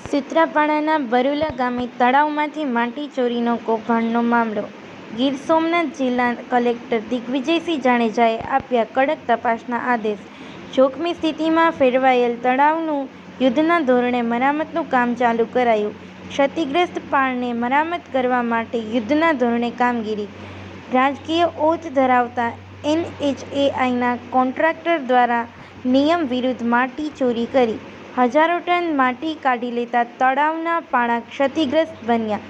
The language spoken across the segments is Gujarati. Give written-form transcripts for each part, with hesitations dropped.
સૂત્રાપાડાના બરુલા ગામે તળાવમાંથી માટી ચોરીનો કૌભાંડનો મામલો. ગીર સોમનાથ જિલ્લા કલેક્ટર દિગ્વિજયસિંહ જાડેજાએ આપ્યા કડક તપાસના આદેશ. જોખમી સ્થિતિમાં ફેરવાયેલ તળાવનું યુદ્ધના ધોરણે મરામતનું કામ ચાલુ કરાયું. ક્ષતિગ્રસ્ત પાળને મરામત કરવા માટે યુદ્ધના ધોરણે કામગીરી. રાજકીય ઓથ ધરાવતા NHAIના કોન્ટ્રાક્ટર દ્વારા નિયમ વિરુદ્ધ માટી ચોરી કરી હજારો ટન માટી કાઢી લેતા તળાવના પાળા ક્ષતિગ્રસ્ત બન્યા.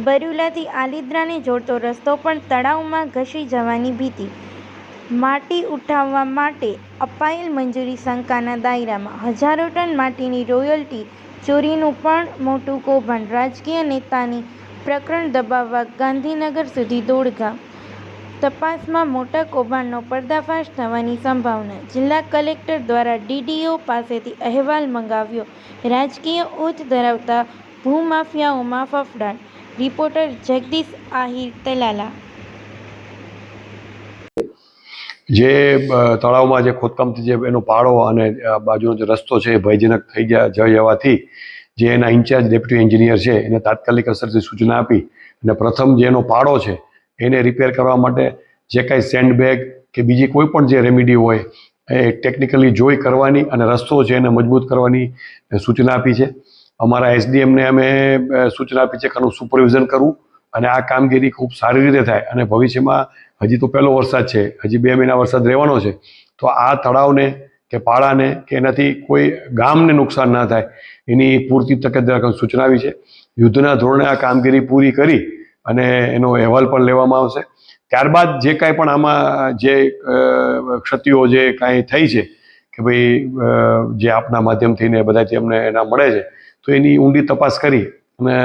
બરુલાથી આલિદ્રાને જોડતો રસ્તો પણ તળાવમાં ધસી જવાની ભીતિ. માટી ઉઠાવવા માટે અપાયેલ મંજૂરી શંકાના દાયરામાં. હજારો ટન માટીની રોયલ્ટી ચોરીનું પણ મોટું કૌભાંડ. રાજકીય નેતાની પ્રકરણ દબાવવા ગાંધીનગર સુધી દોડધામ. તપાસમાં મોટા કૌભાંડનો પર્દાફાશ થવાની સંભાવના. જિલ્લા કલેક્ટર દ્વારા DDO પાસેથી અહેવાલ મંગાવ્યો. રાજકીય ઓથ ધરાવતા ભૂમાફિયાઓમાં ફફડાટ. રિપોર્ટર જગદીશ આહિર તલાલા. જે તળાવમાં જે ખોદકામથી જે એનો પાળો અને બાજુનો જે રસ્તો છે એ ભયજનક થઈ જવાથી જે એના ઇન્ચાર્જ ડેપ્યુટી એન્જિનિયર છે એને તાત્કાલિક અસરથી સૂચના આપી અને પ્રથમ જે એનો પાળો છે એને રિપેર કરવા માટે જે કાંઈ સેન્ડબેગ કે બીજી કોઈ પણ જે રેમેડી હોય એ ટેકનિકલી જોઈ કરવાની અને રસ્તો છે એને મજબૂત કરવાની સૂચના આપી છે. અમારા SDMને અમે સૂચના આપી છે કે આનું સુપરવિઝન કરવું અને આ કામગીરી ખૂબ સારી રીતે થાય અને ભવિષ્યમાં હજી તો પહેલો વરસાદ છે, હજી 2 મહિના વરસાદ રહેવાનો છે, તો આ તળાવને કે પાળાને કે એનાથી કોઈ ગામને નુકસાન ના થાય એની પૂરતી તકેદારી રાખવાની સૂચના આવી છે. યુદ્ધના ધોરણે આ કામગીરી પૂરી કરી અને એનો અહેવાલ પણ લેવામાં આવશે. ત્યારબાદ જે કાંઈ પણ આમાં જે ક્ષતિઓ જે કાંઈ થઈ છે કે ભાઈ જે આપના માધ્યમથી ને બધાથી અમને એના મળે છે તો એની ઊંડી તપાસ કરી અને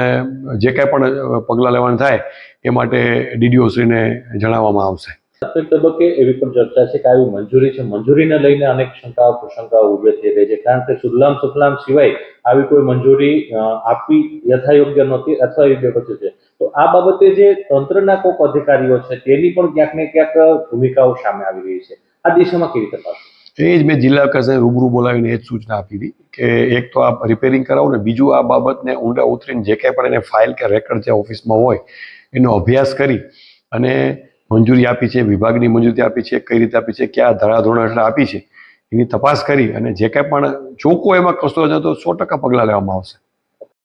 જે કાંઈ પણ પગલાં લેવાનું થાય એ માટે DDO શ્રીને જણાવવામાં આવશે. પ્રત્યેક તબક્કે એવી પણ ચર્ચા છે કે આવી મંજૂરી છે, મંજૂરીને લઈને અનેક શંકાઓ કુશંકાઓ ઉભી થઈ રહી છે, કારણ કે સુજલામ સુફલામ સિવાય આવી કોઈ મંજૂરી આપવી યથાયોગ્ય નહોતી અથવા યોગ્ય પછી છે. તો આ બાબતે જે તંત્રના કોઈક અધિકારીઓ છે તેની પણ ક્યાંક ને ક્યાંક ભૂમિકાઓ સામે આવી રહી છે. આ દિશામાં કેવી તપાસ? એ જ મેં જિલ્લા કક્ષાએ રૂબરૂ બોલાવીને એ જ સૂચના આપી હતી કે એક તો આ રિપેરિંગ કરાવો ને બીજું આ બાબતને ઊંડા ઉતરીને જે કાંઈ પણ એને ફાઇલ કે રેકર્ડ જે ઓફિસમાં હોય એનો અભ્યાસ કરી અને મંજૂરી આપી છે, વિભાગની મંજૂરી આપી છે, કઈ રીતે આપી છે, ક્યાં ધારાધોરણ હેઠળ આપી છે એની તપાસ કરી અને જે કાંઈ પણ ચોખ્ખો એમાં કસરો છે તો 100% પગલાં લેવામાં આવશે.